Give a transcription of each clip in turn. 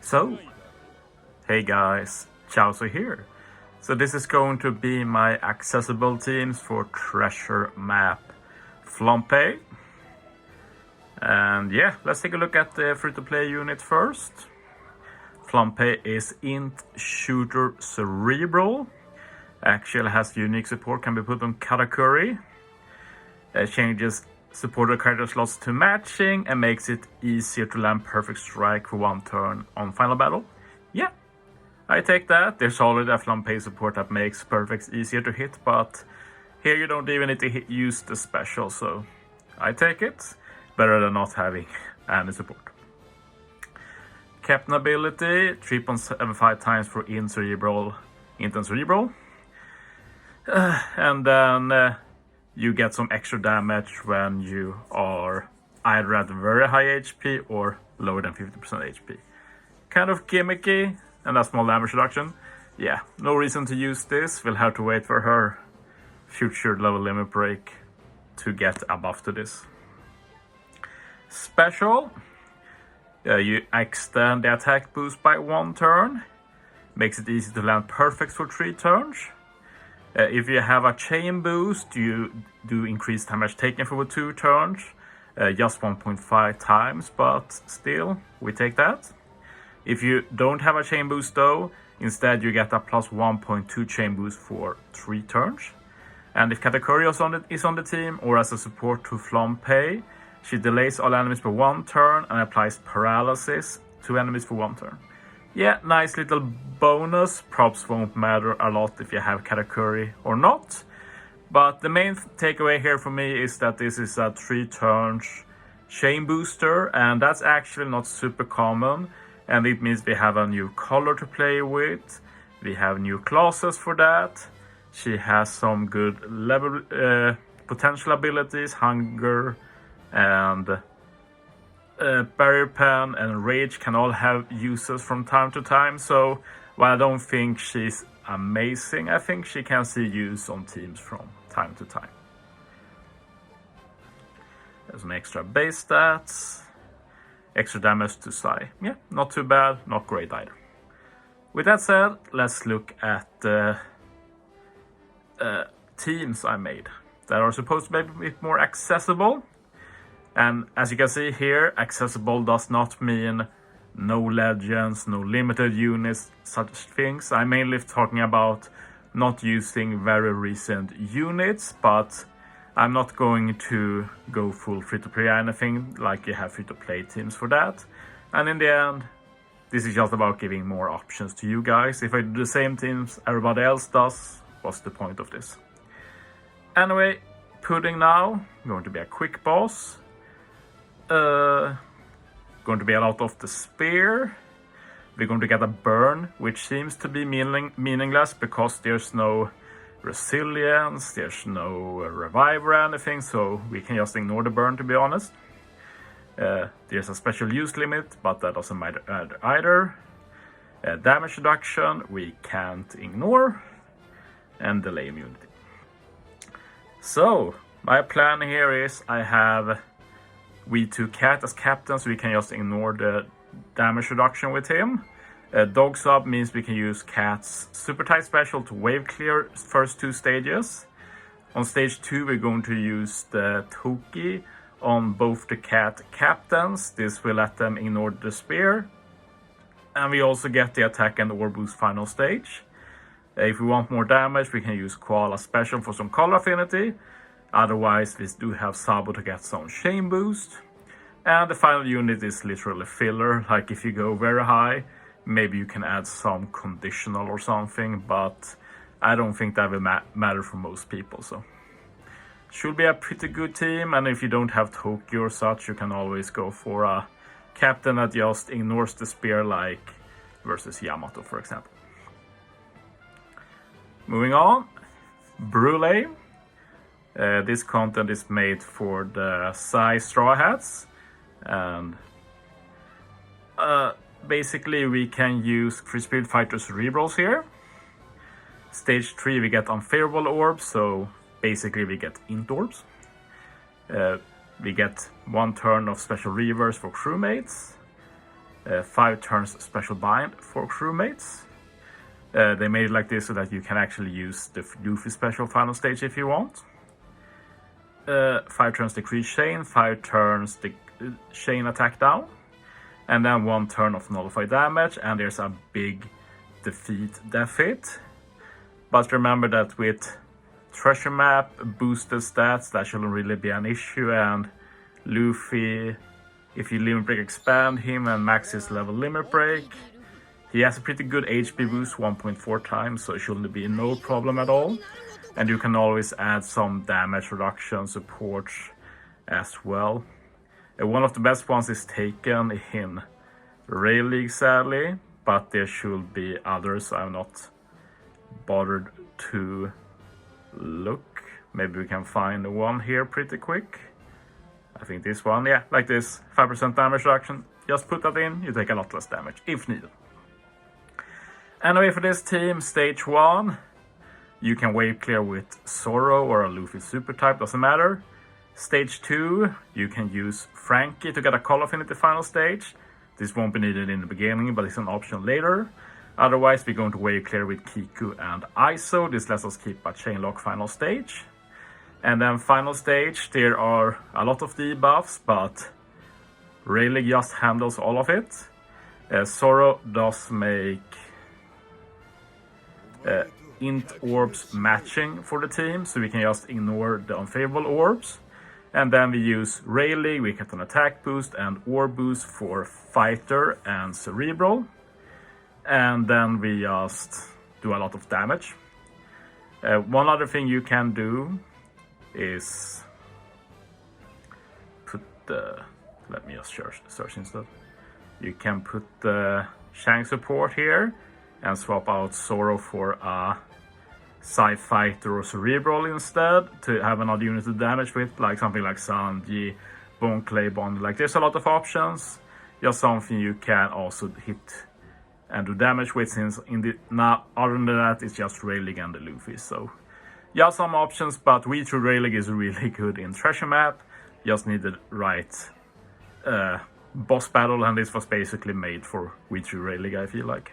So, hey guys, Chauzu here. So this is going to be my accessible teams for Treasure Map Flampe. And yeah, let's take a look at the free-to-play unit first. Flampe is int shooter cerebral. Actually has unique support, can be put on Katakuri. Changes supported character slots to matching and makes it easier to land perfect strike for one turn on final battle. Yeah, I take that. There's already a Flampe support that makes perfects easier to hit, but here you don't even need to use the special, so I take it. Better than not having any support. Captain ability, 3.75 times for int and cerebral. And then you get some extra damage when you are either at very high HP or lower than 50% HP. Kind of gimmicky, and a small damage reduction. Yeah, no reason to use this. We'll have to wait for her future level limit break to get a buff to this. Special, you extend the attack boost by 1 turn. Makes it easy to land perfects for 3 turns. If you have a chain boost, you do increase damage taken for 2 turns. Just 1.5 times, but still, we take that. If you don't have a chain boost though, instead you get a plus 1.2 chain boost for 3 turns. And if Katakuri is on the team or as a support to Flampe, she delays all enemies for 1 turn and applies paralysis to enemies for 1 turn. Yeah, nice little bonus. Props won't matter a lot if you have Katakuri or not. But the main takeaway here for me is that this is a 3 turns chain booster, and that's actually not super common. And it means we have a new color to play with. We have new classes for that. She has some good level potential abilities, hunger and barrier pen and rage can all have uses from time to time. So while I don't think she's amazing, I think she can see use on teams from time to time. There's some extra base stats. Extra damage to Sai. Yeah, not too bad, not great either. With that said, let's look at the teams I made that are supposed to be a bit more accessible. And as you can see here, accessible does not mean no legends, no limited units, such things. I'm mainly talking about not using very recent units, but I'm not going to go full free-to-play or anything, like you have free-to-play teams for that. And in the end, this is just about giving more options to you guys. If I do the same teams everybody else does, what's the point of this? Anyway, Pudding now, going to be a quick boss. Going to be a lot of the spear. We're going to get a burn, which seems to be meaningless because there's no resilience, there's no revive or anything, so we can just ignore the burn, to be honest. There's a special use limit, but that doesn't matter either. Damage reduction we can't ignore, and delay immunity. So my plan here is I have V2 Cat as captain, so we can just ignore the damage reduction with him. Dog sub means we can use Cat's super tight special to wave clear first 2 stages. On stage 2 we're going to use the Toki on both the Cat captains. This will let them ignore the spear. And we also get the attack and or boost final stage. If we want more damage we can use Koala special for some color affinity. Otherwise we do have Sabo to get some chain boost. And the final unit is literally filler, like if you go very high, maybe you can add some conditional or something, but I don't think that will matter for most people, so. Should be a pretty good team, and if you don't have Tokyo or such, you can always go for a captain that just ignores the spear, like versus Yamato, for example. Moving on, Brulee. This content is made for the Sai Straw Hats, and basically we can use Free Spirit Fighter Cerebrals here. Stage 3 we get Unfavorable Orbs, so basically we get Int Orbs. We get 1 turn of Special Reverse for crewmates. 5 turns special bind for crewmates. They made it like this so that you can actually use the Luffy special final stage if you want. 5 turns decrease chain, 5 turns the chain attack down, and then 1 turn of nullified damage, and there's a big defeat deficit. But remember that with Treasure Map, boosted stats, that shouldn't really be an issue, and Luffy, if you limit break expand him and max his level limit break, he has a pretty good HP boost, 1.4 times, so it shouldn't be no problem at all. And you can always add some damage reduction support as well. One of the best ones is taken in Rail League, sadly, but there should be others. I'm not bothered to look. Maybe we can find one here pretty quick. I think this one, yeah, like this, 5% damage reduction. Just put that in, you take a lot less damage if needed. Anyway, for this team, stage 1, you can wave clear with Zoro or a Luffy super type, doesn't matter. Stage 2, you can use Frankie to get a call affinity final stage. This won't be needed in the beginning, but it's an option later. Otherwise, we're going to wave clear with Kiku and Iso. This lets us keep a chain lock final stage. And then final stage, there are a lot of debuffs, but Rayleigh just handles all of it. Zoro does make int orbs matching for the team, so we can just ignore the unfavorable orbs. And then we use Rayleigh, we get an attack boost and orb boost for Fighter and Cerebral. And then we just do a lot of damage. One other thing you can do is put the, let me just search instead. You can put the Shang support here and swap out Zoro for a Psy Fighter or Cerebral instead to have another unit to damage with, like something like Sanji, Bone Clay Bond. Like, there's a lot of options. Just something you can also hit and do damage with, since in the now other than that it's just Rayleigh and the Luffy. So yeah, some options, but We True Rayleigh is really good in Treasure Map. Just need the right boss battle, and this was basically made for We True Rayleigh, I feel like.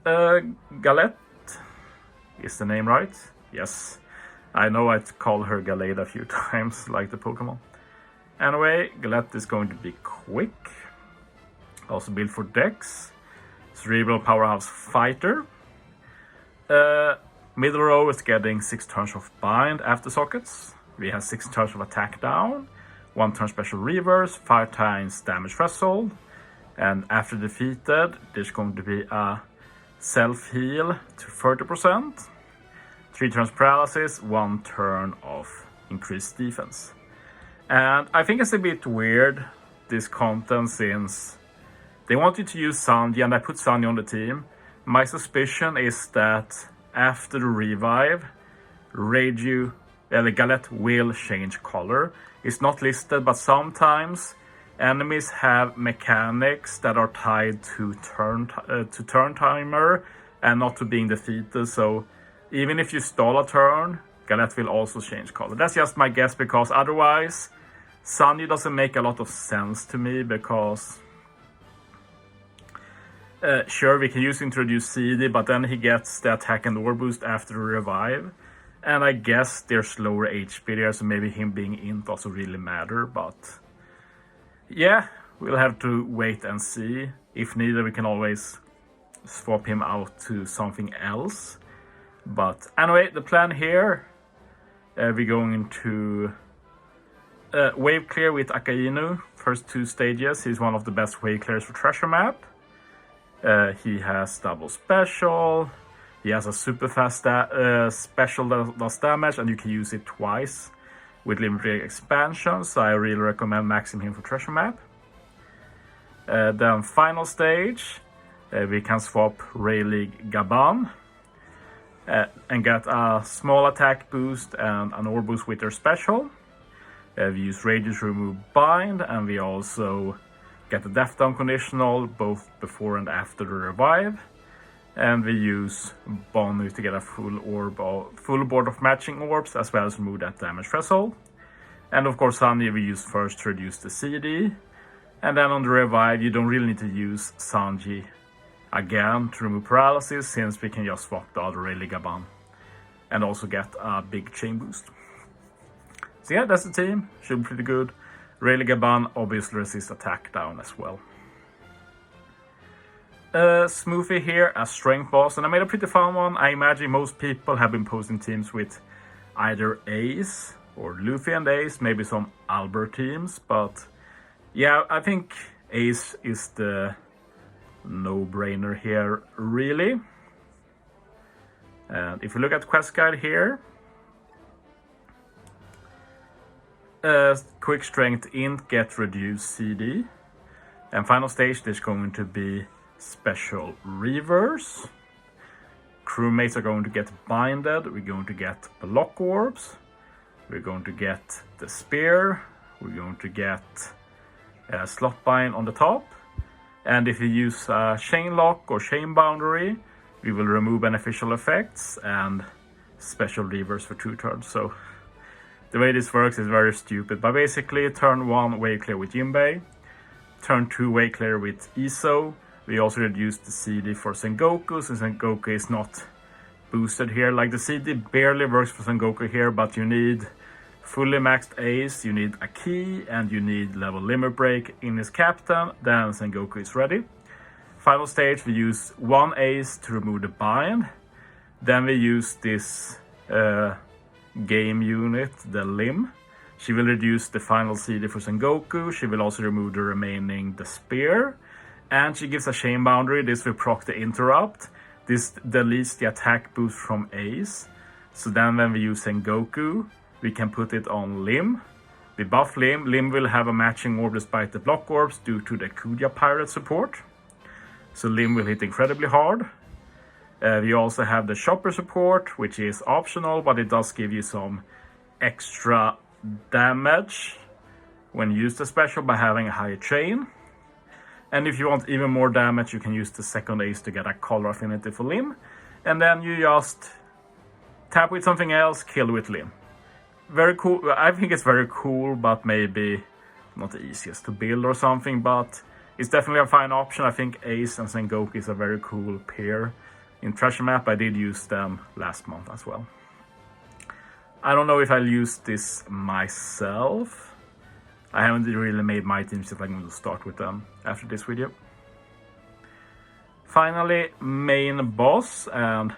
Galette, is the name right? Yes, I know I'd call her Galette a few times, like the Pokemon. Anyway, Galette is going to be quick. Also built for Dex. Cerebral Powerhouse Fighter. Middle row is getting 6 turns of bind after sockets. We have 6 turns of attack down, 1 turn special reverse, 5 times damage threshold. And after defeated, there's going to be a self-heal to 30%, 3 turns paralysis, 1 turn of increased defense. And I think it's a bit weird, this content, since they want you to use Sanji, and I put Sanji on the team. My suspicion is that after the revive, the Galette will change color. It's not listed, but sometimes enemies have mechanics that are tied to turn timer and not to being defeated. So even if you stall a turn, Galette will also change color. That's just my guess, because otherwise Sanji doesn't make a lot of sense to me, because sure, we can introduce CD, but then he gets the attack and orb boost after the revive. And I guess there's lower HP there, so maybe him being int doesn't really matter, but yeah, we'll have to wait and see. If needed, we can always swap him out to something else. But anyway, the plan here, we're going to wave clear with Akainu. First 2 stages, he's one of the best wave clears for Treasure Map. He has double special, he has a super fast special that does damage, and you can use it twice with limited expansion, so I really recommend maxing him for Treasure Map. Then final stage, we can swap Rayleigh Gaban and get a small attack boost and an orb boost with their special. We use Radius to remove bind, and we also get the death down conditional both before and after the revive. And we use Bonnie to get a full board of matching orbs, as well as remove that damage threshold. And of course Sanji we use first to reduce the CD. And then on the revive, you don't really need to use Sanji again to remove paralysis, since we can just swap the other Religaban and also get a big chain boost. So yeah, that's the team. Should be pretty good. Religaban obviously resists attack down as well. Smoothie here as strength boss, and I made a pretty fun one. I imagine most people have been posting teams with either Ace or Luffy and Ace, maybe some Albert teams, but yeah, I think Ace is the no-brainer here, really. And if you look at quest guide here, quick strength int get reduced CD, and final stage there's going to be special reverse. Crewmates are going to get binded. We're going to get block orbs. We're going to get the spear. We're going to get a slot bind on the top. And if you use chain lock or chain boundary, we will remove beneficial effects and special reverse for 2 turns. So the way this works is very stupid, but basically turn 1 wave clear with Jinbei, turn 2 wave clear with Iso. We also reduced the CD for Sengoku, since Sengoku is not boosted here. Like, the CD barely works for Sengoku here, but you need fully maxed Ace, you need a key, and you need level limit break in his captain. Then Sengoku is ready. Final stage, we use 1 Ace to remove the bind. Then we use this game unit, the Limb. She will reduce the final CD for Sengoku. She will also remove the remaining the spear. And she gives a chain boundary. This will proc the interrupt. This deletes the attack boost from Ace. So then when we use Sengoku, we can put it on Limb. We buff Limb. Limb will have a matching orb despite the block orbs due to the Kuja pirate support. So Limb will hit incredibly hard. We also have the Chopper support, which is optional, but it does give you some extra damage when you use the special by having a higher chain. And if you want even more damage, you can use the second Ace to get a color affinity for Limb. And then you just tap with something else, kill with Limb. Very cool. I think it's very cool, but maybe not the easiest to build or something. But it's definitely a fine option. I think Ace and Sengoku is a very cool pair. In Treasure Map, I did use them last month as well. I don't know if I'll use this myself. I haven't really made my teams if I'm going to start with them after this video. Finally, main boss, and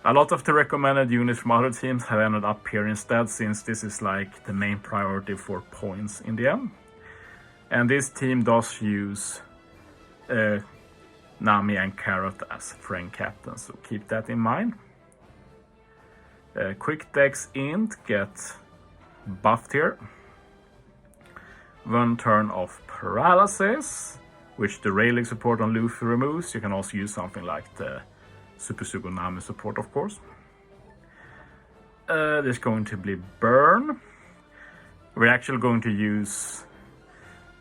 a lot of the recommended units from other teams have ended up here instead, since this is like the main priority for points in the end. And this team does use Nami and Carrot as friend captains, so keep that in mind. Quick Dex int get buffed here. 1 turn of paralysis, which the railing support on Luffy removes. You can also use something like the Super Nami support, of course. There's going to be burn. We're actually going to use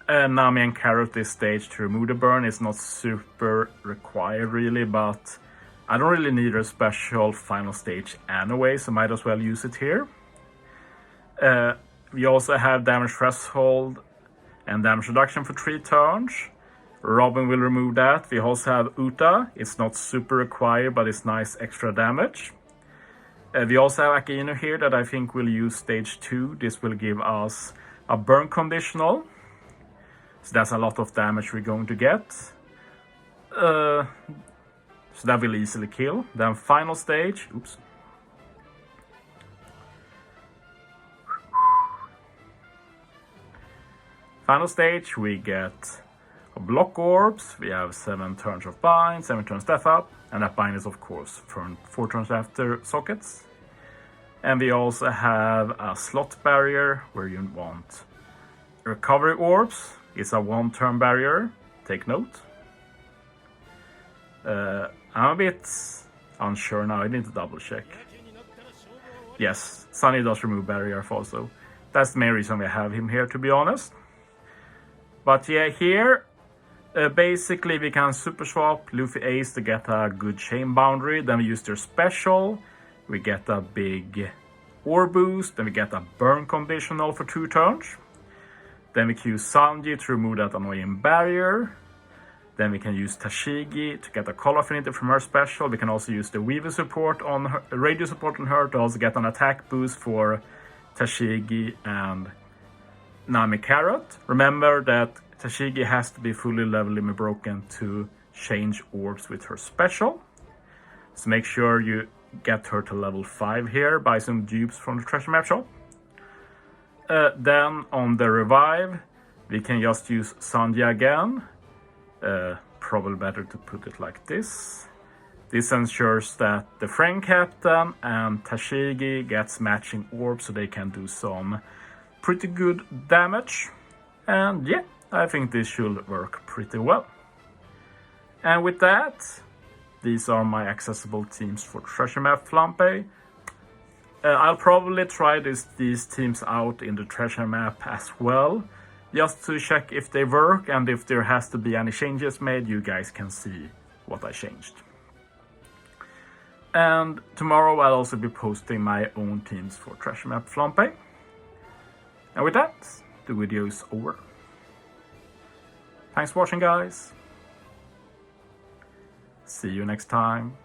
Nami and Carrot this stage to remove the burn. It's not super required really, but I don't really need a special final stage anyway, so might as well use it here. We also have damage threshold and damage reduction for 3 turns. Robin will remove that. We also have Uta. It's not super required, but it's nice extra damage. We also have Akino here that I think will use stage 2. This will give us a burn conditional. So that's a lot of damage we're going to get. So that will easily kill. Then final stage. Oops. Final stage, we get block orbs. We have 7 turns of bind, 7 turns death up, and that bind is of course 4 turns after sockets. And we also have a slot barrier where you want recovery orbs. It's a 1-turn barrier, take note. I'm a bit unsure now, I need to double check. Yes, Sunny does remove barrier also. That's the main reason we have him here, to be honest. But yeah, here, basically we can super swap Luffy Ace to get a good chain boundary. Then we use their special. We get a big ore boost. Then we get a burn conditional for 2 turns. Then we can use Sanji to remove that annoying barrier. Then we can use Tashigi to get a call affinity from her special. We can also use the Weaver support on her, radio support on her to also get an attack boost for Tashigi and Nami Carrot. Remember that Tashigi has to be fully level limit broken to change orbs with her special. So make sure you get her to level 5 here. Buy some dupes from the treasure map shop. Then on the revive, we can just use Sanji again. Probably better to put it like this. This ensures that the friend captain and Tashigi gets matching orbs so they can do some pretty good damage. And yeah, I think this should work pretty well. And with that, these are my accessible teams for Treasure Map Flampe. I'll probably try these teams out in the treasure map as well, just to check if they work, and if there has to be any changes made, you guys can see what I changed. And tomorrow I'll also be posting my own teams for Treasure Map Flampe. And with that, the video is over. Thanks for watching, guys. See you next time.